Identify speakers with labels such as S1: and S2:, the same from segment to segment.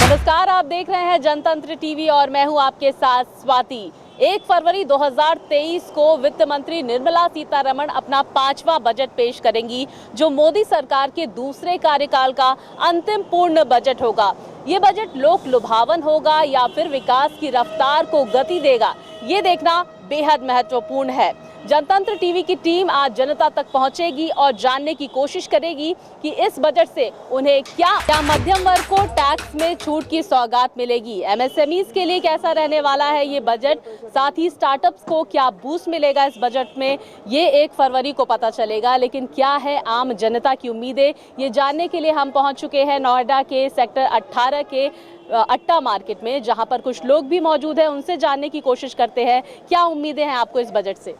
S1: नमस्कार, आप देख रहे हैं जनतंत्र टीवी और मैं हूं आपके साथ स्वाति। 1 फरवरी 2023 को वित्त मंत्री निर्मला सीतारमण अपना 5वां बजट पेश करेंगी, जो मोदी सरकार के दूसरे कार्यकाल का अंतिम पूर्ण बजट होगा। ये बजट लोक लुभावन होगा या फिर विकास की रफ्तार को गति देगा, ये देखना बेहद महत्वपूर्ण है। जनतंत्र टीवी की टीम आज जनता तक पहुंचेगी और जानने की कोशिश करेगी कि इस बजट से उन्हें क्या मध्यम वर्ग को टैक्स में छूट की सौगात मिलेगी, एमएसएमईज के लिए कैसा रहने वाला है ये बजट, साथ ही स्टार्टअप्स को क्या बूस्ट मिलेगा इस बजट में, ये 1 फरवरी को पता चलेगा। लेकिन क्या है आम जनता की उम्मीदें, ये जानने के लिए हम पहुंच चुके हैं नोएडा के सेक्टर 18 के अट्टा मार्केट में, जहां पर कुछ लोग भी मौजूद हैं। उनसे जानने की कोशिश करते हैं क्या उम्मीदें हैं आपको इस बजट से।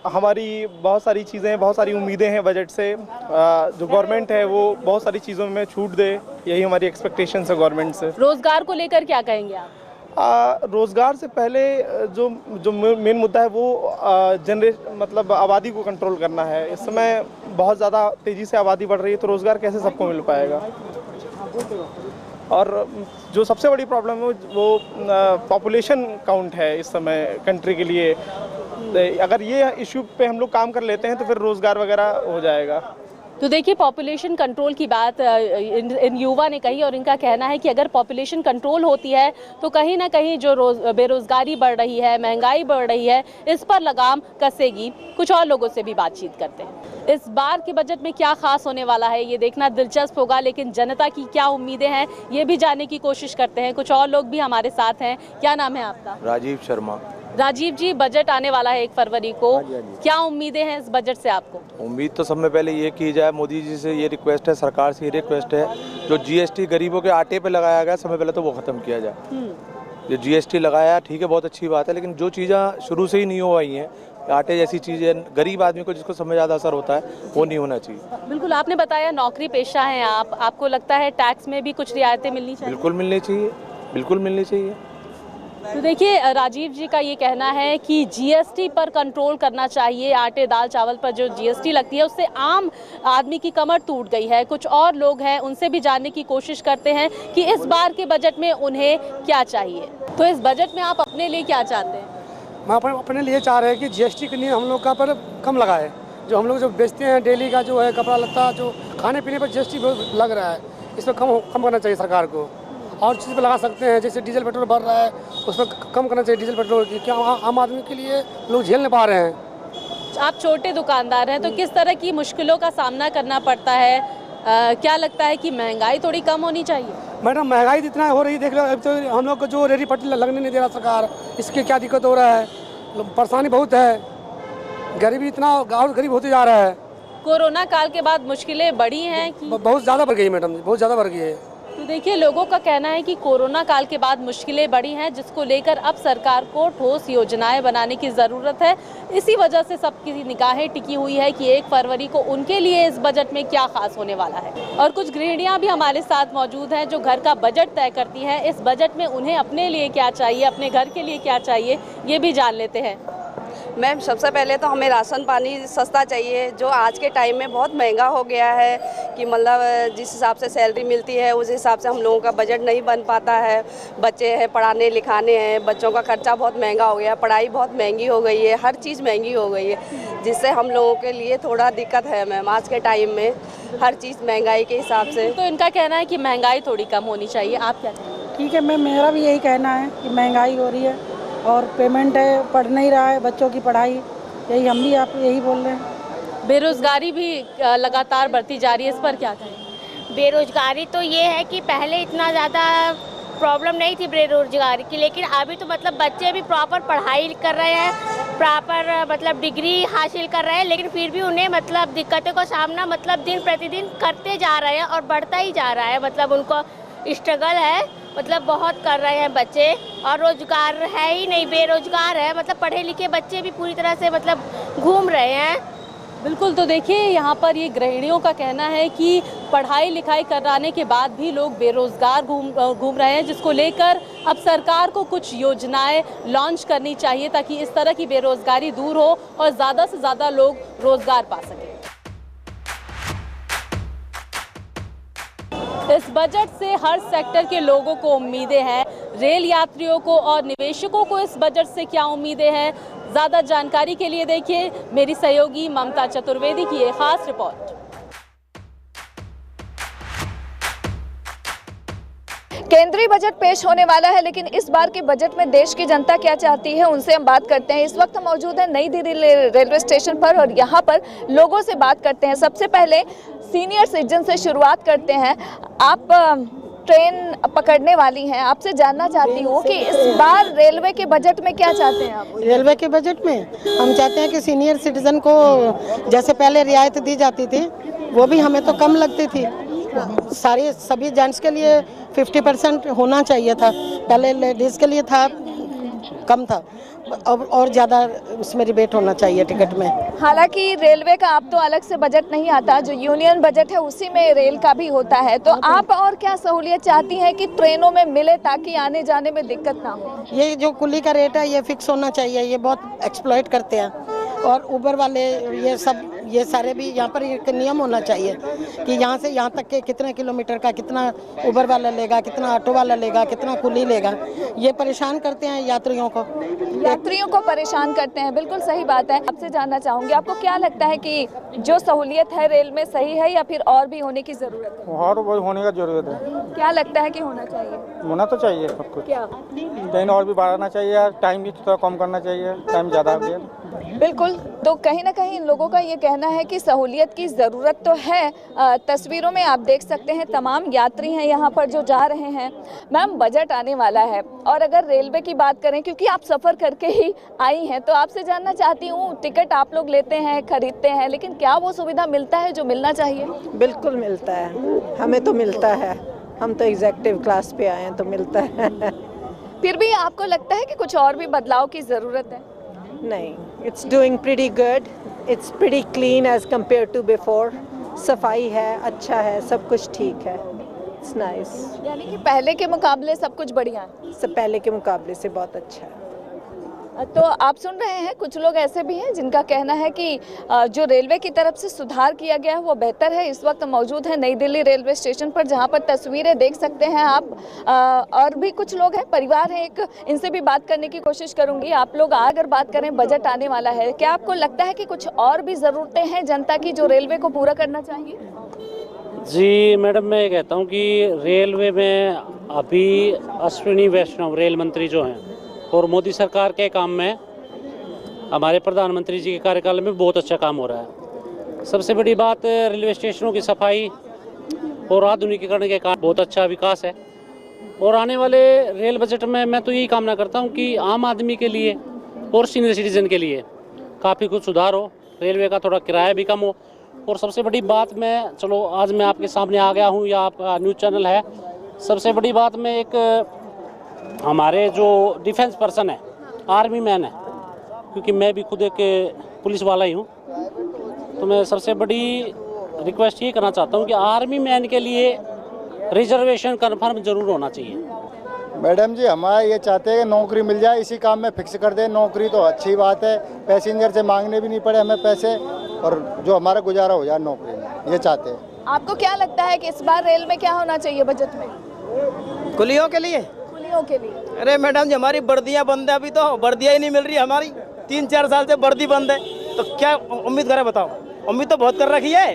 S2: हमारी बहुत सारी चीज़ें, बहुत सारी उम्मीदें हैं बजट से। जो गवर्नमेंट है वो बहुत सारी चीज़ों में छूट दे, यही हमारी एक्सपेक्टेशंस है गवर्नमेंट से।
S1: रोजगार को लेकर क्या कहेंगे आप?
S2: रोज़गार से पहले जो मेन मुद्दा है वो मतलब आबादी को कंट्रोल करना है। इस समय बहुत ज़्यादा तेज़ी से आबादी बढ़ रही है, तो रोज़गार कैसे सबको मिल पाएगा। और जो सबसे बड़ी प्रॉब्लम है वो पॉपुलेशन काउंट है इस समय कंट्री के लिए। अगर ये इशू पे हम लोग काम कर लेते हैं तो फिर रोज़गार वगैरह हो जाएगा।
S1: तो देखिए, पॉपुलेशन कंट्रोल की बात इन युवा ने कही और इनका कहना है कि अगर पॉपुलेशन कंट्रोल होती है तो कहीं ना कहीं जो बेरोजगारी बढ़ रही है, महंगाई बढ़ रही है, इस पर लगाम कसेगी। कुछ और लोगों से भी बातचीत करते हैं। इस बार के बजट में क्या खास होने वाला है ये देखना दिलचस्प होगा, लेकिन जनता की क्या उम्मीदें हैं ये भी जानने की कोशिश करते हैं। कुछ और लोग भी हमारे साथ हैं। क्या नाम है आपका?
S3: राजीव शर्मा।
S1: राजीव जी, बजट आने वाला है 1 फरवरी को, क्या उम्मीदें हैं इस बजट से आपको?
S3: उम्मीद तो सब में पहले ये की जाए, मोदी जी से ये रिक्वेस्ट है, सरकार से ये रिक्वेस्ट है, जो जीएसटी गरीबों के आटे पे लगाया गया समय पहले तो वो ख़त्म किया जाए। जो जीएसटी लगाया ठीक है, बहुत अच्छी बात है, लेकिन जो चीज़ें शुरू से ही नहीं हो आई हैं, आटे जैसी चीज़ें गरीब आदमी को जिसको समय ज़्यादा असर होता है वो नहीं होना चाहिए।
S1: बिल्कुल, आपने बताया नौकरी पेशा है आपको लगता है टैक्स में भी कुछ रियायतें मिलनी चाहिए?
S3: बिल्कुल मिलनी चाहिए, बिल्कुल मिलनी चाहिए।
S1: तो देखिए, राजीव जी का ये कहना है कि जीएसटी पर कंट्रोल करना चाहिए। आटे दाल चावल पर जो जीएसटी लगती है उससे आम आदमी की कमर टूट गई है। कुछ और लोग हैं, उनसे भी जानने की कोशिश करते हैं कि इस बार के बजट में उन्हें क्या चाहिए। तो इस बजट में आप अपने लिए क्या चाहते हैं?
S4: मैं अपने लिए चाह रहे हैं कि जीएसटी के लिए हम लोग का पर कम लगाए। जो हम लोग जो बेचते हैं डेली का जो है कपड़ा लत्ता, जो खाने पीने पर जीएसटी लग रहा है, इस पर कम करना चाहिए सरकार को। और चीज़ पर लगा सकते हैं, जैसे डीजल पेट्रोल बढ़ रहा है उस पर कम करना चाहिए डीजल पेट्रोल की। क्या आम आदमी के लिए लोग झेल नहीं पा रहे हैं।
S1: आप छोटे दुकानदार हैं, तो किस तरह की मुश्किलों का सामना करना पड़ता है? क्या लगता है कि महंगाई थोड़ी कम होनी चाहिए?
S4: मैडम, महंगाई इतना हो रही है, देख लो अब तो हम लोग को जो रेडी पट्टी लगने नहीं दे रहा सरकार, इसके क्या दिक्कत हो रहा है, परेशानी बहुत है, गरीबी इतना और गरीब होते जा रहा है।
S1: कोरोना काल के बाद मुश्किलें बढ़ी हैं कि
S4: बहुत ज़्यादा बढ़ गई मैडम, बहुत ज़्यादा बढ़ गई है।
S1: तो देखिए, लोगों का कहना है कि कोरोना काल के बाद मुश्किलें बढ़ी हैं, जिसको लेकर अब सरकार को ठोस योजनाएं बनाने की ज़रूरत है। इसी वजह से सबकी निगाहें टिकी हुई है कि 1 फरवरी को उनके लिए इस बजट में क्या खास होने वाला है। और कुछ गृहिणियां भी हमारे साथ मौजूद हैं जो घर का बजट तय करती हैं। इस बजट में उन्हें अपने लिए क्या चाहिए, अपने घर के लिए क्या चाहिए, ये भी जान लेते हैं।
S5: मैम, सबसे पहले तो हमें राशन पानी सस्ता चाहिए, जो आज के टाइम में बहुत महंगा हो गया है कि मतलब जिस हिसाब से सैलरी मिलती है उस हिसाब से हम लोगों का बजट नहीं बन पाता है। बच्चे हैं, पढ़ाने लिखाने हैं, बच्चों का खर्चा बहुत महंगा हो गया, पढ़ाई बहुत महंगी हो गई है, हर चीज़ महंगी हो गई है, जिससे हम लोगों के लिए थोड़ा दिक्कत है मैम। आज के टाइम में हर चीज़ महंगाई के हिसाब से।
S1: तो इनका कहना है कि महंगाई थोड़ी कम होनी चाहिए, आप क्या कहेंगे?
S6: ठीक है मैम, मेरा भी यही कहना है कि महंगाई हो रही है और पेमेंट है, पढ़ नहीं रहा है बच्चों की पढ़ाई, यही हम भी आप यही बोल रहे हैं।
S1: बेरोजगारी भी लगातार बढ़ती जा रही है, इस पर क्या कहें?
S7: बेरोजगारी तो ये है कि पहले इतना ज़्यादा प्रॉब्लम नहीं थी बेरोजगारी की, लेकिन अभी तो मतलब बच्चे भी प्रॉपर पढ़ाई कर रहे हैं, प्रॉपर मतलब डिग्री हासिल कर रहे हैं, लेकिन फिर भी उन्हें मतलब दिक्कतों का सामना मतलब दिन प्रतिदिन करते जा रहे हैं और बढ़ता ही जा रहा है। मतलब उनको स्ट्रगल है, मतलब बहुत कर रहे हैं बच्चे, और रोजगार है ही नहीं, बेरोजगार है। मतलब पढ़े लिखे बच्चे भी पूरी तरह से मतलब घूम रहे हैं।
S1: बिल्कुल, तो देखिए यहाँ पर ये गृहिणियों का कहना है कि पढ़ाई लिखाई कराने के बाद भी लोग बेरोजगार घूम रहे हैं, जिसको लेकर अब सरकार को कुछ योजनाएं लॉन्च करनी चाहिए ताकि इस तरह की बेरोजगारी दूर हो और ज़्यादा से ज़्यादा लोग रोजगार पा सकें। इस बजट से हर सेक्टर के लोगों को उम्मीदें हैं। रेल यात्रियों को और निवेशकों को इस बजट से क्या उम्मीदें हैं, ज़्यादा जानकारी के लिए देखिए मेरी सहयोगी ममता चतुर्वेदी की एक खास रिपोर्ट।
S8: केंद्रीय बजट पेश होने वाला है, लेकिन इस बार के बजट में देश की जनता क्या चाहती है उनसे हम बात करते हैं। इस वक्त हम मौजूद हैं नई दिल्ली रेलवे स्टेशन पर और यहाँ पर लोगों से बात करते हैं। सबसे पहले सीनियर सिटीजन से शुरुआत करते हैं। आप ट्रेन पकड़ने वाली हैं, आपसे जानना चाहती हूँ कि इस बार रेलवे के बजट में क्या चाहते हैं आप?
S6: रेलवे के बजट में हम चाहते हैं कि सीनियर सिटीजन को जैसे पहले रियायत दी जाती थी वो भी हमें तो कम लगती थी। सभी जेंट्स के लिए 50% होना चाहिए था, पहले लेडीज़ के लिए था कम था, अब और ज़्यादा उसमें रिबेट होना चाहिए टिकट में।
S8: हालांकि रेलवे का आप तो अलग से बजट नहीं आता, जो यूनियन बजट है उसी में रेल का भी होता है, तो आप और क्या सहूलियत चाहती हैं कि ट्रेनों में मिले ताकि आने जाने में दिक्कत ना हो?
S6: ये जो कुली का रेट है ये फिक्स होना चाहिए, ये बहुत एक्सप्लॉइट करते हैं। और ऊबर वाले ये सारे भी यहाँ पर एक नियम होना चाहिए कि यहाँ से यहाँ तक के कितने किलोमीटर का कितना ऊबर वाला लेगा, कितना ऑटो वाला लेगा, कितना कुली लेगा। ये परेशान करते हैं यात्रियों को
S8: परेशान करते हैं। बिल्कुल सही बात है। आपसे जानना चाहूँगी, आपको क्या लगता है कि जो सहूलियत है रेल में सही है या फिर और भी होने की ज़रूरत है?
S9: और होने का जरूरत है।
S8: क्या लगता है कि होना चाहिए?
S9: होना तो चाहिए सब कुछ।
S8: क्या
S9: ट्रेन और भी बढ़ाना चाहिए, टाइम भी थोड़ा कम करना चाहिए, टाइम ज़्यादा हो गया।
S8: बिल्कुल, तो कहीं ना कहीं इन लोगों का ये कहना है कि सहूलियत की ज़रूरत तो है। तस्वीरों में आप देख सकते हैं तमाम यात्री हैं यहाँ पर जो जा रहे हैं। मैम, बजट आने वाला है और अगर रेलवे की बात करें, क्योंकि आप सफ़र करके ही आई हैं, तो आपसे जानना चाहती हूँ, टिकट आप लोग लेते हैं, खरीदते हैं, लेकिन क्या वो सुविधा मिलता है जो मिलना चाहिए?
S10: बिल्कुल मिलता है, हमें तो मिलता है। हम तो एग्जीक्यूटिव क्लास पे आए हैं तो मिलता है।
S8: फिर भी आपको लगता है कि कुछ और भी बदलाव की ज़रूरत है?
S10: नहीं, it's doing pretty good, it's pretty clean as compare to before. सफाई है, अच्छा है, सब कुछ ठीक है, इट्स नाइस।
S8: यानी कि पहले के मुकाबले सब कुछ बढ़िया है?
S10: सब पहले के मुकाबले से बहुत अच्छा है।
S8: तो आप सुन रहे हैं, कुछ लोग ऐसे भी हैं जिनका कहना है कि जो रेलवे की तरफ से सुधार किया गया है वो बेहतर है। इस वक्त मौजूद है नई दिल्ली रेलवे स्टेशन पर, जहां पर तस्वीरें देख सकते हैं आप। और भी कुछ लोग हैं, परिवार हैं एक, इनसे भी बात करने की कोशिश करूंगी। आप लोग अगर बात करें, बजट आने वाला है, क्या आपको लगता है कि कुछ और भी ज़रूरतें हैं जनता की जो रेलवे को पूरा करना चाहिए?
S11: जी मैडम, मैं कहता हूँ कि रेलवे में अभी अश्विनी वैष्णव रेल मंत्री जो हैं और मोदी सरकार के काम में, हमारे प्रधानमंत्री जी के कार्यकाल में बहुत अच्छा काम हो रहा है। सबसे बड़ी बात रेलवे स्टेशनों की सफाई और आधुनिकीकरण के कारण बहुत अच्छा विकास है। और आने वाले रेल बजट में मैं तो यही कामना करता हूं कि आम आदमी के लिए और सीनियर सिटीजन के लिए काफ़ी कुछ सुधार हो, रेलवे का थोड़ा किराया भी कम हो। और सबसे बड़ी बात, मैं चलो आज मैं आपके सामने आ गया हूँ या आपका न्यूज़ चैनल है, सबसे बड़ी बात में एक हमारे जो डिफेंस पर्सन है, आर्मी मैन है, क्योंकि मैं भी खुद एक पुलिस वाला ही हूँ, तो मैं सबसे बड़ी रिक्वेस्ट ये करना चाहता हूँ कि आर्मी मैन के लिए रिजर्वेशन कन्फर्म जरूर होना चाहिए।
S12: मैडम जी, हमारा ये चाहते हैं कि नौकरी मिल जाए, इसी काम में फिक्स कर दें नौकरी, तो अच्छी बात है। पैसेंजर से मांगने भी नहीं पड़े हमें पैसे, और जो हमारा गुजारा हो जाए नौकरी में, ये चाहते हैं।
S8: आपको क्या लगता है कि इस बार रेल में क्या होना चाहिए बजट में?
S13: कुलियों के लिए?
S8: के लिए?
S13: अरे मैडम जी, हमारी वर्दियाँ बंद है, अभी तो वर्दियाँ ही नहीं मिल रही हमारी। 3-4 साल से वर्दी बंद है, तो क्या उम्मीद करें बताओ? उम्मीद तो बहुत कर रखी है,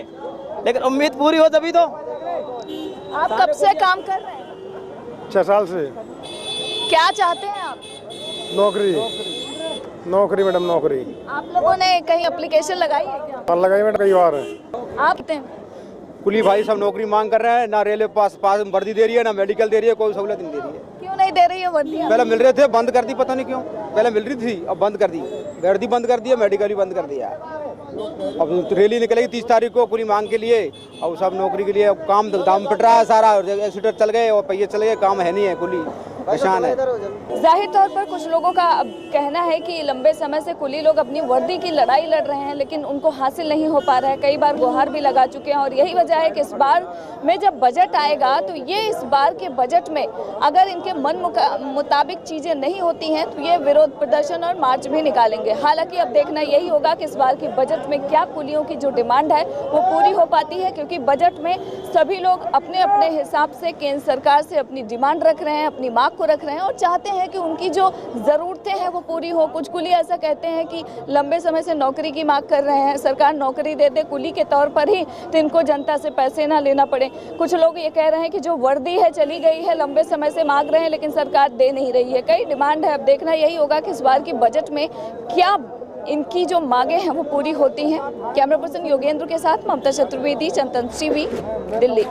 S13: लेकिन उम्मीद पूरी हो तभी तो।
S8: आप कब से काम कर रहे हैं?
S14: 6 साल से।
S8: क्या चाहते हैं आप?
S14: नौकरी मैडम, नौकरी।
S8: आप लोगों ने कहीं एप्लीकेशन लगाई है क्या?
S14: लगाई मैडम, कई बार।
S8: आप
S15: कुली भाई सब नौकरी मांग कर रहे हैं, ना रेलवे पास वर्दी दे रही है, ना मेडिकल दे रही है, कोई सहूलत नहीं दे रही है।
S8: क्यों नहीं दे रही है वर्दियां?
S15: पहले मिल रहे थे, बंद कर दी, पता नहीं क्यों। पहले मिल रही थी, अब बंद कर दी। वर्दी बंद कर दी है, मेडिकल भी बंद कर दिया। अब रैली निकलेगी 30 तारीख को पूरी मांग के लिए, और सब नौकरी के लिए काम दाम पिट रहा है सारा। एक्सीडेंट चल गए और पहिए चल गए, काम है नहीं है कुली। परेशान है।
S8: जाहिर तौर पर कुछ लोगों का अब कहना है कि लंबे समय से कुली लोग अपनी वर्दी की लड़ाई लड़ रहे हैं, लेकिन उनको हासिल नहीं हो पा रहा है। कई बार गुहार भी लगा चुके हैं और यही वजह है कि इस बार में जब बजट आएगा तो ये इस बार के बजट में अगर इनके मन मुताबिक चीज़ें नहीं होती हैं तो ये विरोध प्रदर्शन और मार्च भी निकालेंगे। हालांकि अब देखना यही होगा कि इस बार के बजट में क्या कुलियों की जो डिमांड है वो पूरी हो पाती है, क्योंकि बजट में सभी लोग अपने अपने हिसाब से केंद्र सरकार से अपनी डिमांड रख रहे हैं, अपनी मांग को रख रहे हैं और चाहते हैं कि उनकी जो ज़रूरतें हैं वो पूरी हो। कुछ कुली ऐसा कहते हैं कि लंबे समय से नौकरी की मांग कर रहे हैं, सरकार नौकरी दे दे कुली के तौर पर ही तो इनको जनता से पैसे ना लेना पड़े। कुछ लोग ये कह रहे हैं कि जो वर्दी है चली गई है, लंबे समय से मांग रहे हैं लेकिन सरकार दे नहीं रही है। कई डिमांड है। अब देखना यही होगा कि इस बार की बजट में क्या इनकी जो मांगे हैं वो पूरी होती हैं। कैमरा पर्सन योगेंद्र के साथ ममता चतुर्वेदी, जनतंत्र टीवी, दिल्ली।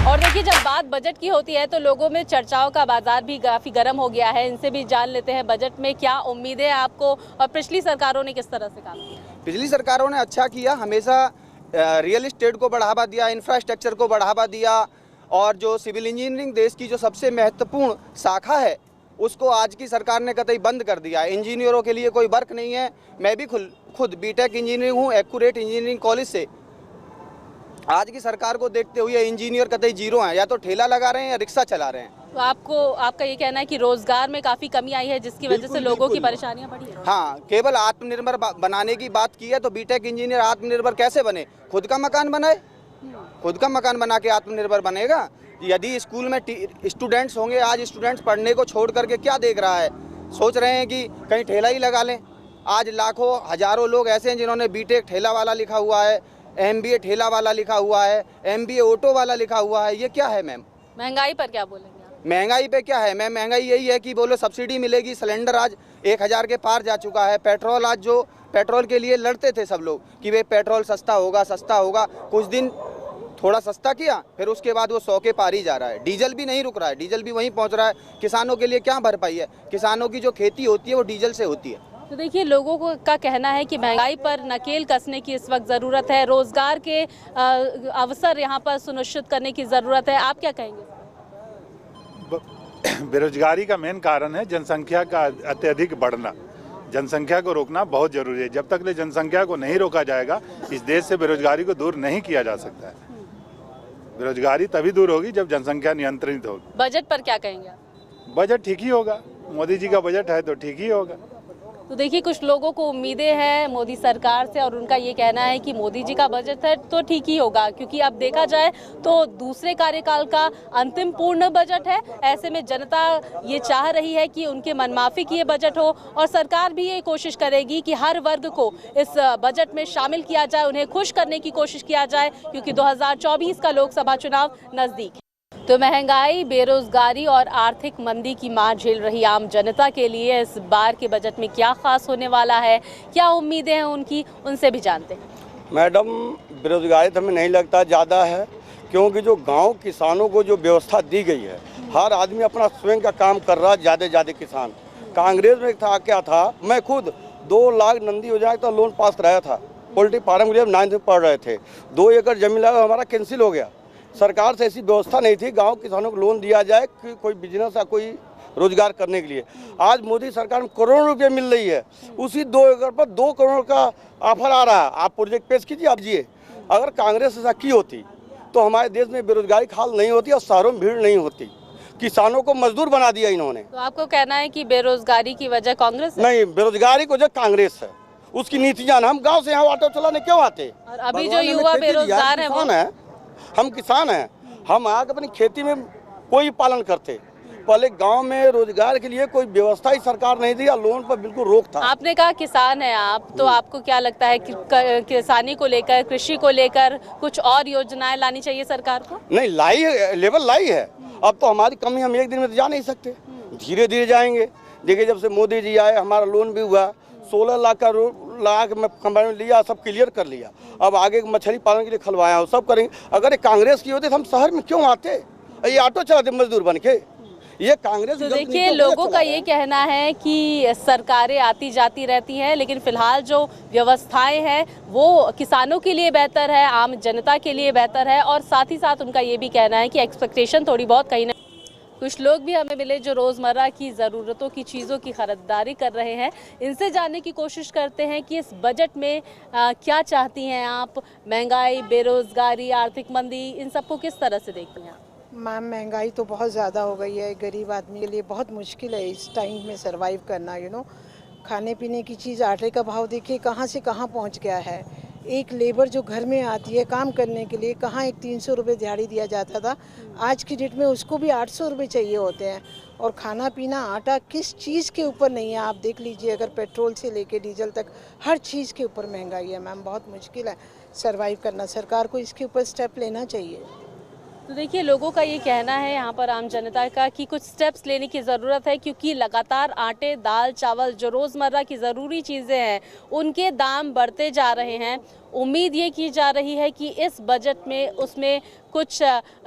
S1: और देखिए, जब बात बजट की होती है तो लोगों में चर्चाओं का बाजार भी काफ़ी गर्म हो गया है। इनसे भी जान लेते हैं बजट में क्या उम्मीदें हैं आपको और पिछली सरकारों ने किस तरह से काम किया।
S15: पिछली सरकारों ने अच्छा किया, हमेशा रियल एस्टेट को बढ़ावा दिया, इंफ्रास्ट्रक्चर को बढ़ावा दिया और जो सिविल इंजीनियरिंग देश की जो सबसे महत्वपूर्ण शाखा है उसको आज की सरकार ने कतई बंद कर दिया। इंजीनियरों के लिए कोई वर्क नहीं है। मैं भी खुद बीटेक इंजीनियरिंग हूँ एक्यूरेट इंजीनियरिंग कॉलेज से। आज की सरकार को देखते हुए इंजीनियर कतई जीरो हैं, या तो ठेला लगा रहे हैं या रिक्शा चला रहे हैं।
S1: तो आपका ये कहना है कि रोजगार में काफ़ी कमी आई है जिसकी वजह से लोगों की परेशानियां बढ़ी है।
S15: हाँ, केवल आत्मनिर्भर बनाने की बात की है तो बीटेक इंजीनियर आत्मनिर्भर कैसे बने? खुद का मकान बनाए, खुद का मकान बना के आत्मनिर्भर बनेगा। यदि स्कूल में स्टूडेंट्स होंगे, आज स्टूडेंट्स पढ़ने को छोड़ करके क्या देख रहा है, सोच रहे हैं कि कहीं ठेला ही लगा लें। आज लाखों हजारों लोग ऐसे हैं जिन्होंने बीटेक ठेला वाला लिखा हुआ है, MBA ठेला वाला लिखा हुआ है, MBA ऑटो वाला लिखा हुआ है। ये क्या है मैम?
S1: महंगाई पर क्या बोलेंगे?
S15: महंगाई पे क्या है मैम? महंगाई यही है कि बोलो सब्सिडी मिलेगी। सिलेंडर आज 1000 के पार जा चुका है। पेट्रोल आज जो पेट्रोल के लिए लड़ते थे सब लोग कि वे पेट्रोल सस्ता होगा, कुछ दिन थोड़ा सस्ता किया, फिर उसके बाद वो 100 के पार ही जा रहा है। डीजल भी नहीं रुक रहा है, डीजल भी वहीं पहुंच रहा है। किसानों के लिए क्या भरपाई है? किसानों की जो खेती होती है वो डीजल से होती है।
S1: तो देखिए, लोगों को का कहना है कि महंगाई पर नकेल कसने की इस वक्त ज़रूरत है, रोजगार के अवसर यहाँ पर सुनिश्चित करने की ज़रूरत है। आप क्या कहेंगे?
S14: बेरोजगारी का मेन कारण है जनसंख्या का अत्यधिक बढ़ना। जनसंख्या को रोकना बहुत जरूरी है। जब तक जनसंख्या को नहीं रोका जाएगा इस देश से बेरोजगारी को दूर नहीं किया जा सकता है। बेरोजगारी तभी दूर होगी जब जनसंख्या नियंत्रित होगी।
S1: बजट पर क्या कहेंगे?
S14: बजट ठीक ही होगा, मोदी जी का बजट है तो ठीक ही होगा।
S1: तो देखिए, कुछ लोगों को उम्मीदें हैं मोदी सरकार से और उनका ये कहना है कि मोदी जी का बजट है तो ठीक ही होगा, क्योंकि अब देखा जाए तो दूसरे कार्यकाल का अंतिम पूर्ण बजट है। ऐसे में जनता ये चाह रही है कि उनके मनमाफिक ये बजट हो और सरकार भी ये कोशिश करेगी कि हर वर्ग को इस बजट में शामिल किया जाए, उन्हें खुश करने की कोशिश किया जाए, क्योंकि 2024 का लोकसभा चुनाव नज़दीक है। तो महंगाई, बेरोजगारी और आर्थिक मंदी की मार झेल रही आम जनता के लिए इस बार के बजट में क्या खास होने वाला है, क्या उम्मीदें हैं उनकी, उनसे भी जानते हैं।
S16: मैडम, बेरोजगारी तो हमें नहीं लगता ज़्यादा है, क्योंकि जो गांव किसानों को जो व्यवस्था दी गई है, हर आदमी अपना स्वयं का काम कर रहा है। ज़्यादा किसान कांग्रेस में था, क्या था, मैं खुद 2 लाख नंदी हो जाए तो लोन पास कराया था। पोल्ट्री फार्म के लिए 9th में पढ़ रहे थे, 2 एकड़ जमीन लगा, हमारा कैंसिल हो गया। सरकार से ऐसी व्यवस्था नहीं थी गांव किसानों को लोन दिया जाए कि कोई बिजनेस या कोई रोजगार करने के लिए। आज मोदी सरकार में करोड़ों रुपए मिल रही है, उसी 2 एकड़ पर 2 करोड़ का ऑफर आ रहा है। आप प्रोजेक्ट पेश कीजिए, आप जिए। अगर कांग्रेस ऐसा की होती तो हमारे देश में बेरोजगारी खाल नहीं होती और शहरों में भीड़ नहीं होती। किसानों को मजदूर बना दिया इन्होंने।
S1: तो आपको कहना है कि बेरोजगारी की वजह कांग्रेस है?
S16: नहीं, बेरोजगारी को जो कांग्रेस है उसकी नीतियाँ। हम गाँव से यहाँ ऑटो चलाने क्यों आते?
S1: और अभी जो युवा बेरोजगार है
S16: हम किसान हैं, हम आगे अपनी खेती में कोई पालन करते। पहले गांव में रोजगार के लिए कोई व्यवस्था ही सरकार नहीं दी, लोन पर बिल्कुल रोक था।
S1: आपने कहा किसान हैं आप, तो आपको क्या लगता है कि किसानी को लेकर, कृषि को लेकर कुछ और योजनाएं लानी चाहिए सरकार को?
S16: नहीं, लेवल लाई है। अब तो हमारी कमी हम एक दिन में तो जा नहीं सकते, धीरे धीरे जाएंगे। देखिए, जब से मोदी जी आए हमारा लोन भी हुआ, 16 लाख का लाख में कंबाइन में लिया, सब क्लियर कर लिया। अब आगे मछली पालन के लिए खलवाया, सब करेंगे। अगर ये कांग्रेस की होती तो हम शहर में क्यों आते? ये ऑटो चलाते मजदूर बन के। ये कांग्रेस
S1: तो देखिए, लोगों का ये कहना है कि सरकारें आती जाती रहती हैं, लेकिन फिलहाल जो व्यवस्थाएं हैं वो किसानों के लिए बेहतर है, आम जनता के लिए बेहतर है। और साथ ही साथ उनका ये भी कहना है कि एक्सपेक्टेशन थोड़ी बहुत कहीं ना। कुछ लोग भी हमें मिले जो रोज़मर्रा की ज़रूरतों की चीज़ों की खरीदारी कर रहे हैं। इनसे जानने की कोशिश करते हैं कि इस बजट में क्या चाहती हैं आप। महंगाई, बेरोज़गारी, आर्थिक मंदी, इन सबको किस तरह से देखती हैं आप?
S6: मैम, महंगाई तो बहुत ज़्यादा हो गई है, गरीब आदमी के लिए बहुत मुश्किल है इस टाइम में सरवाइव करना। खाने पीने की चीज़, आटे का भाव देखिए कहाँ से कहाँ पहुँच गया है। एक लेबर जो घर में आती है काम करने के लिए, कहाँ एक 300 रुपये दिहाड़ी दिया जाता था, आज की डेट में उसको भी 800 रुपये चाहिए होते हैं। और खाना पीना, आटा किस चीज़ के ऊपर नहीं है आप देख लीजिए, अगर पेट्रोल से लेके डीजल तक हर चीज़ के ऊपर महंगाई है मैम, बहुत मुश्किल है सरवाइव करना। सरकार को इसके ऊपर स्टेप लेना चाहिए।
S1: तो देखिए, लोगों का ये कहना है यहाँ पर आम जनता का कि कुछ स्टेप्स लेने की ज़रूरत है, क्योंकि लगातार आटे, दाल, चावल जो रोज़मर्रा की ज़रूरी चीज़ें हैं उनके दाम बढ़ते जा रहे हैं। उम्मीद ये की जा रही है कि इस बजट में उसमें कुछ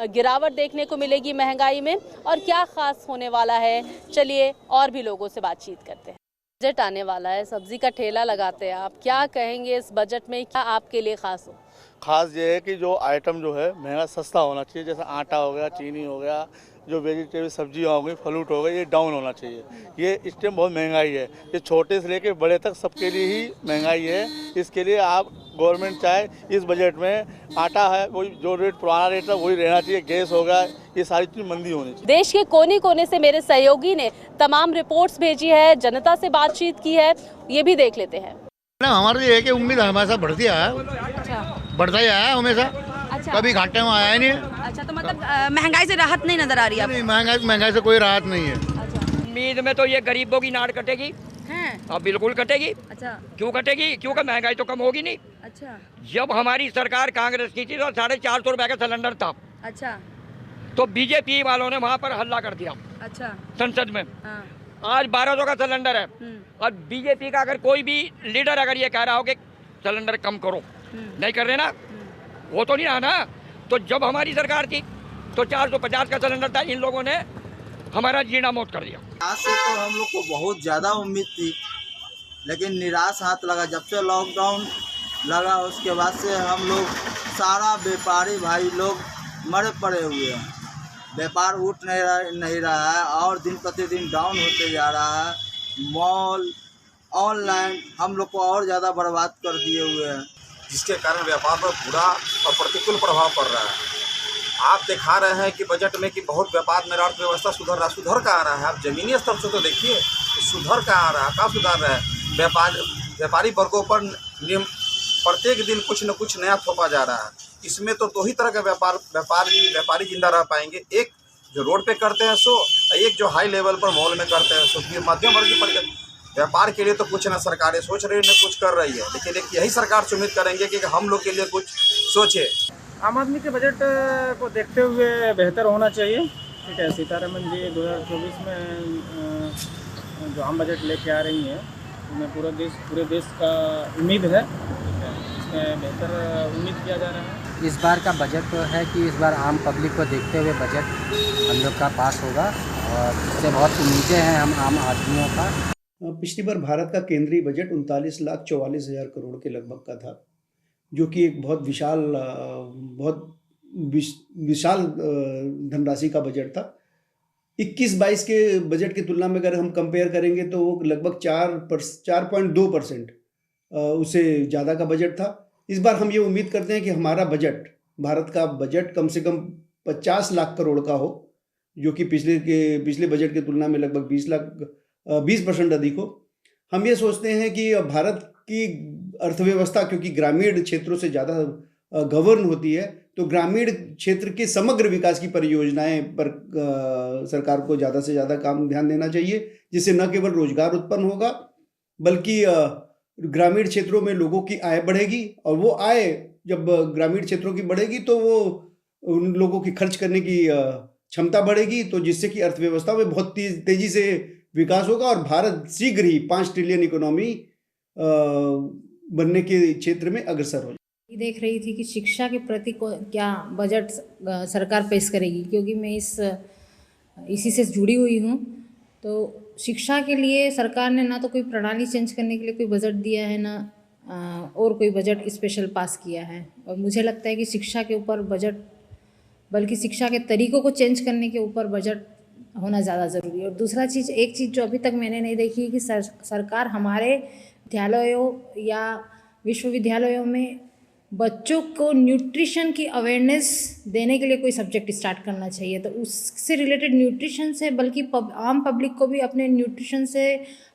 S1: गिरावट देखने को मिलेगी महंगाई में। और क्या ख़ास होने वाला है, चलिए और भी लोगों से बातचीत करते हैं। बजट आने वाला है, सब्जी का ठेला लगाते हैं आप, क्या कहेंगे इस बजट में, क्या आपके लिए ख़ास हो?
S17: खास ये है कि जो आइटम जो है महंगा सस्ता होना चाहिए, जैसे आटा हो गया, चीनी हो गया, जो वेजिटेबल सब्जियां हो गई, फ्रूट हो गए, ये डाउन होना चाहिए। ये इस टाइम बहुत महंगाई है, ये छोटे से लेके बड़े तक सबके लिए ही महंगाई है। इसके लिए आप गवर्नमेंट चाहे इस बजट में आटा है वही जो रेट पुराना रेट है वही रहना चाहिए, गैस हो गया, ये सारी चीज़ मंदी होनी चाहिए।
S1: देश के कोने कोने से मेरे सहयोगी ने तमाम रिपोर्ट्स भेजी है, जनता से बातचीत की है, ये भी देख लेते हैं।
S18: हमारा ये है कि उम्मीद हमारे साथ बढ़ती है, बढ़ता ही आया हमेशा।
S19: अच्छा।
S18: कभी घाटे में आया ही नहीं है।
S19: अच्छा, तो मतलब महंगाई से राहत नहीं नजर आ रही है?
S18: नहीं, महंगाई से कोई राहत नहीं है।
S20: उम्मीद में तो ये गरीबों की नाड़ कटेगी। अब बिल्कुल कटेगी।
S19: अच्छा,
S20: क्यों कटेगी? क्योंकि महंगाई तो कम होगी नहीं।
S19: अच्छा,
S20: जब हमारी सरकार कांग्रेस की थी तो 450 रुपए का सिलेंडर था।
S19: अच्छा,
S20: तो बीजेपी वालों ने वहाँ पर हल्ला कर दिया।
S19: अच्छा,
S20: संसद में।
S19: हाँ।
S20: आज 1200 का सिलेंडर है और बीजेपी का अगर कोई भी लीडर अगर ये कह रहा हो कि सिलेंडर कम करो, नहीं कर रहे ना, वो तो नहीं रहा ना। तो जब हमारी सरकार थी तो 450 का सिलेंडर था, इन लोगों ने हमारा जीना मौत कर दिया।
S21: आज से तो हम लोग को बहुत ज़्यादा उम्मीद थी, लेकिन निराश हाथ लगा। जब से लॉकडाउन लगा उसके बाद से हम लोग सारा व्यापारी भाई लोग मरे पड़े हुए हैं। व्यापार उठ नहीं रहा है और दिन प्रतिदिन डाउन होते जा रहा है। मॉल, ऑनलाइन हम लोग को और ज़्यादा बर्बाद कर दिए हुए हैं,
S22: जिसके कारण व्यापार पर बुरा और प्रतिकूल प्रभाव पड़ रहा है। आप दिखा रहे हैं कि बजट में कि बहुत व्यापार में अर्थव्यवस्था सुधर का आ रहा है। आप जमीनी स्तर से तो देखिए सुधर का आ रहा है, कहाँ सुधार रहा है। व्यापारी वर्गों पर प्रत्येक दिन कुछ न कुछ नया थोपा जा रहा है। इसमें तो दो ही तरह का व्यापारी जिंदा रह पाएंगे, एक जो रोड पे करते हैं सो, एक जो हाई लेवल पर मॉल में करते हैं सो। मध्यम वर्ग की व्यापार के लिए तो कुछ ना सरकारें सोच रही है न कुछ कर रही है, लेकिन यही सरकार से उम्मीद करेंगे कि हम लोग के लिए कुछ सोचे।
S9: आम आदमी के बजट को देखते हुए बेहतर होना चाहिए। ठीक है, सीतारमन जी 2024 में जो आम बजट लेके आ रही हैं उनमें पूरे देश का उम्मीद है, इसमें बेहतर उम्मीद किया जा रहा है।
S23: इस बार का बजट तो है कि इस बार आम पब्लिक को देखते हुए बजट हम लोग का पास होगा और इससे बहुत उम्मीदें हैं हम आम आदमियों का।
S24: पिछली बार भारत का केंद्रीय बजट 39,44,000 करोड़ के लगभग का था, जो कि एक बहुत विशाल धनराशि का बजट था। 21-22 के बजट की तुलना में अगर हम कंपेयर करेंगे तो वो लगभग 4.2% उससे ज़्यादा का बजट था। इस बार हम ये उम्मीद करते हैं कि हमारा बजट, भारत का बजट कम से कम 50 लाख करोड़ का हो, जो कि पिछले बजट की तुलना में लगभग 20% अधिक हो। हम ये सोचते हैं कि भारत की अर्थव्यवस्था क्योंकि ग्रामीण क्षेत्रों से ज़्यादा गवर्न होती है, तो ग्रामीण क्षेत्र के समग्र विकास की परियोजनाएं पर सरकार को ज़्यादा से ज़्यादा ध्यान देना चाहिए, जिससे न केवल रोजगार उत्पन्न होगा बल्कि ग्रामीण क्षेत्रों में लोगों की आय बढ़ेगी, और वो आय जब ग्रामीण क्षेत्रों की बढ़ेगी तो वो उन लोगों की खर्च करने की क्षमता बढ़ेगी, तो जिससे कि अर्थव्यवस्था में बहुत तेजी से विकास होगा और भारत शीघ्र ही 5 ट्रिलियन इकोनॉमी बनने के क्षेत्र में अग्रसर हो जाए।
S25: देख रही थी कि शिक्षा के प्रति क्या बजट सरकार पेश करेगी, क्योंकि मैं इस
S2: इसी से जुड़ी हुई हूँ। तो शिक्षा के लिए सरकार ने ना तो कोई प्रणाली चेंज करने के लिए कोई बजट दिया है, ना और कोई बजट स्पेशल पास किया है। और मुझे लगता है कि शिक्षा के ऊपर बजट, बल्कि शिक्षा के तरीक़ों को चेंज करने के ऊपर बजट होना ज़्यादा ज़रूरी है। और दूसरा चीज़, एक चीज़ जो अभी तक मैंने नहीं देखी है कि सरकार हमारे विद्यालयों या विश्वविद्यालयों में बच्चों को न्यूट्रिशन की अवेयरनेस देने के लिए कोई सब्जेक्ट स्टार्ट करना चाहिए। तो उससे रिलेटेड न्यूट्रिशन से, बल्कि आम पब्लिक को भी अपने न्यूट्रिशन से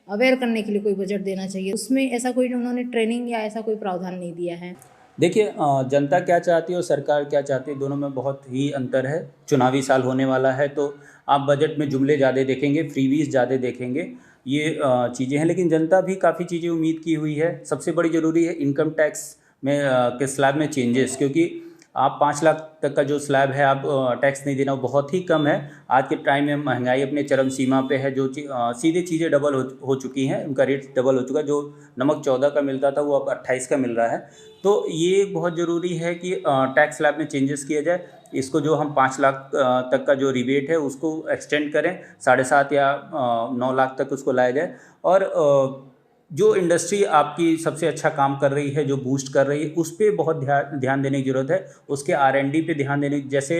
S2: अवेयर करने के लिए कोई बजट देना चाहिए। उसमें ऐसा कोई उन्होंने ट्रेनिंग या ऐसा कोई प्रावधान नहीं दिया है।
S3: देखिए, जनता क्या चाहती है और सरकार क्या चाहती है, दोनों में बहुत ही अंतर है। चुनावी साल होने वाला है तो आप बजट में जुमले ज़्यादा देखेंगे, फ्रीवीज ज़्यादा देखेंगे, ये चीज़ें हैं। लेकिन जनता भी काफ़ी चीज़ें उम्मीद की हुई है। सबसे बड़ी ज़रूरी है इनकम टैक्स में के स्लैब में चेंजेस, क्योंकि आप 5 लाख तक का जो स्लैब है आप टैक्स नहीं देना, वो बहुत ही कम है। आज के टाइम में महंगाई अपने चरम सीमा पे है, जो सीधे चीज़ें डबल हो चुकी हैं, उनका रेट डबल हो चुका है। जो नमक 14 का मिलता था वो अब 28 का मिल रहा है। तो ये बहुत ज़रूरी है कि टैक्स स्लैब में चेंजेस किया जाए। इसको जो हम 5 लाख तक का जो रिबेट है उसको एक्सटेंड करें, 7.5 या 9 लाख तक उसको लाया जाए। और जो इंडस्ट्री आपकी सबसे अच्छा काम कर रही है, जो बूस्ट कर रही है, उस पर बहुत ध्यान देने की ज़रूरत है। उसके R&D पे ध्यान देने, जैसे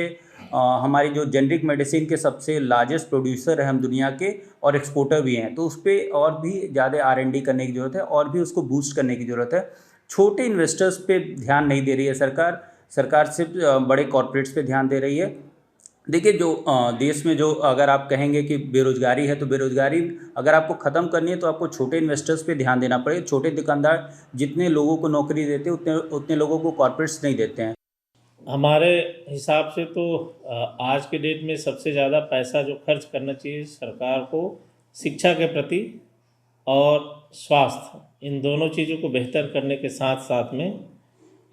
S3: हमारी जो जेनरिक मेडिसिन के सबसे लार्जेस्ट प्रोड्यूसर हैं हम दुनिया के, और एक्सपोर्टर भी हैं, तो उस पर और भी ज़्यादा R&D करने की ज़रूरत है और भी उसको बूस्ट करने की ज़रूरत है। छोटे इन्वेस्टर्स पे ध्यान नहीं दे रही है सरकार सिर्फ बड़े कॉर्पोरेट्स पे ध्यान दे रही है। देखिए, जो देश में जो अगर आप कहेंगे कि बेरोज़गारी है, तो बेरोज़गारी अगर आपको ख़त्म करनी है तो आपको छोटे इन्वेस्टर्स पे ध्यान देना पड़ेगा। छोटे दुकानदार जितने लोगों को नौकरी देते हैं उतने लोगों को कॉर्पोरेट्स नहीं देते हैं।
S4: हमारे हिसाब से तो आज के डेट में सबसे ज़्यादा पैसा जो खर्च करना चाहिए सरकार को शिक्षा के प्रति और स्वास्थ्य, इन दोनों चीज़ों को बेहतर करने के साथ साथ में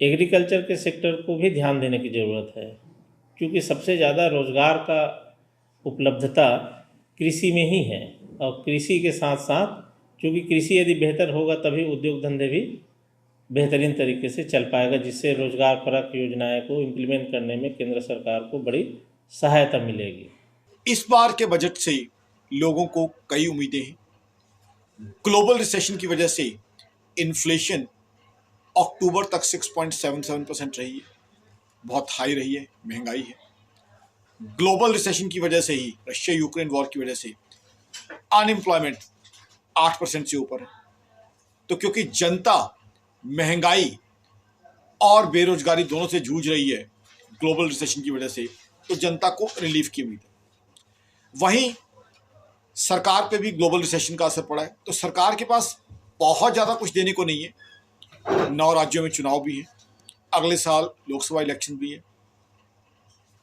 S4: एग्रीकल्चर के सेक्टर को भी ध्यान देने की ज़रूरत है, क्योंकि सबसे ज़्यादा रोज़गार का उपलब्धता कृषि में ही है। और कृषि के साथ साथ, क्योंकि कृषि यदि बेहतर होगा तभी उद्योग धंधे भी बेहतरीन तरीके से चल पाएगा, जिससे रोज़गार परक योजनाएं को इम्प्लीमेंट करने में केंद्र सरकार को बड़ी सहायता मिलेगी।
S22: इस बार के बजट से लोगों को कई उम्मीदें हैं। ग्लोबल रिसेशन की वजह से इन्फ्लेशन अक्टूबर तक 6.77% रही है, बहुत हाई रही है, महंगाई है। ग्लोबल रिसेशन की वजह से ही, रशिया यूक्रेन वॉर की वजह से अनएम्प्लॉयमेंट 8% से ऊपर है। तो क्योंकि जनता महंगाई और बेरोजगारी दोनों से जूझ रही है ग्लोबल रिसेशन की वजह से, तो जनता को रिलीफ की उम्मीद है। वहीं सरकार पे भी ग्लोबल रिसेशन का असर पड़ा है, तो सरकार के पास बहुत ज़्यादा कुछ देने को नहीं है। 9 राज्यों में चुनाव भी है, अगले साल लोकसभा इलेक्शन भी है।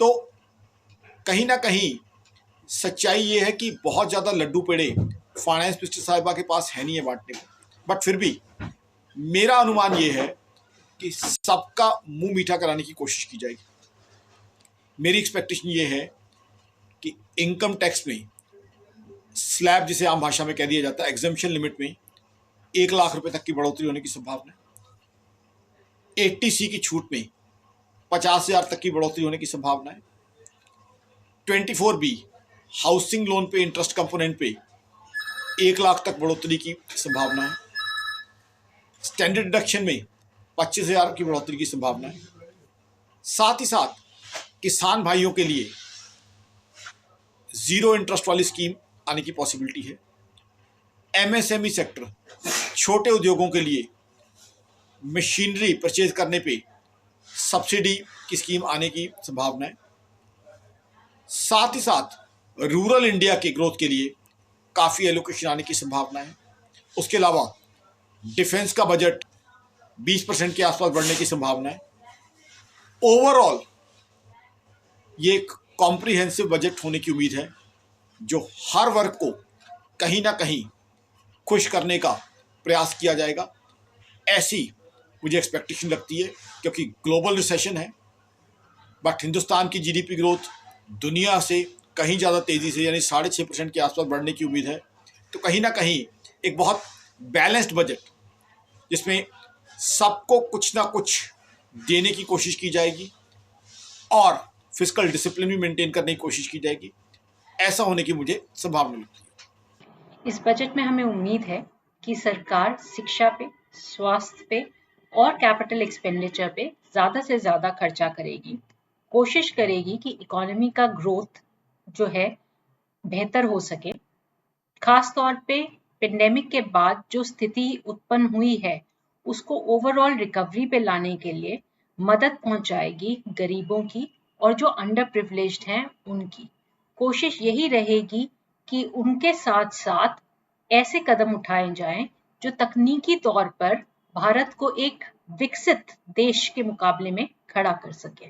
S22: तो कहीं ना कहीं सच्चाई ये है कि बहुत ज़्यादा लड्डू पेड़े फाइनेंस मिनिस्टर साहिबा के पास है नहीं है बांटने को। बट फिर भी मेरा अनुमान ये है कि सबका मुंह मीठा कराने की कोशिश की जाएगी। मेरी एक्सपेक्टेशन ये है कि इनकम टैक्स में स्लैब, जिसे आम भाषा में कह दिया जाता है, एग्जम्पशन लिमिट में 1 लाख रुपए तक की बढ़ोतरी होने की संभावना है। 80C की छूट में 50,000 तक की बढ़ोतरी होने की संभावना है। 24B हाउसिंग लोन पे इंटरेस्ट कंपोनेंट पे 1 लाख तक बढ़ोतरी की संभावना है। स्टैंडर्ड डिडक्शन में 25,000 की बढ़ोतरी की संभावना है। साथ ही साथ किसान भाइयों के लिए जीरो इंटरेस्ट वाली स्कीम आने की पॉसिबिलिटी है। MSME सेक्टर, छोटे उद्योगों के लिए मशीनरी परचेज करने पे सब्सिडी की स्कीम आने की संभावना है। साथ ही साथ रूरल इंडिया के ग्रोथ के लिए काफ़ी एलोकेशन आने की संभावना है। उसके अलावा डिफेंस का बजट 20% के आसपास बढ़ने की संभावना है। ओवरऑल ये एक कॉम्प्रिहेंसिव बजट होने की उम्मीद है, जो हर वर्ग को कहीं ना कहीं खुश करने का प्रयास किया जाएगा, ऐसी मुझे एक्सपेक्टेशन लगती है। क्योंकि ग्लोबल रिसेशन है, बट हिंदुस्तान की GDP ग्रोथ दुनिया से कहीं ज़्यादा तेज़ी से, यानी 6.5% के आसपास बढ़ने की उम्मीद है। तो कहीं ना कहीं एक बहुत बैलेंस्ड बजट, जिसमें सबको कुछ ना कुछ देने की कोशिश की जाएगी और फिस्कल डिसिप्लिन भी मेंटेन करने की कोशिश की जाएगी,
S5: ऐसा होने की मुझे संभावना लगती है।
S7: इस बजट में हमें उम्मीद है कि सरकार शिक्षा पे, स्वास्थ्य पे और कैपिटल एक्सपेंडिचर पे ज़्यादा से ज़्यादा खर्चा करेगी। कोशिश करेगी कि इकोनॉमी का ग्रोथ जो है बेहतर हो सके। खास तौर पे पेंडेमिक के बाद जो स्थिति उत्पन्न हुई है उसको ओवरऑल रिकवरी पे लाने के लिए मदद पहुंचाएगी गरीबों की और जो अंडर प्रिविलेज्ड हैं उनकी। कोशिश यही रहेगी कि उनके साथ साथ ऐसे कदम उठाए जाएं जो तकनीकी तौर पर भारत को एक विकसित देश के मुकाबले में खड़ा कर सके।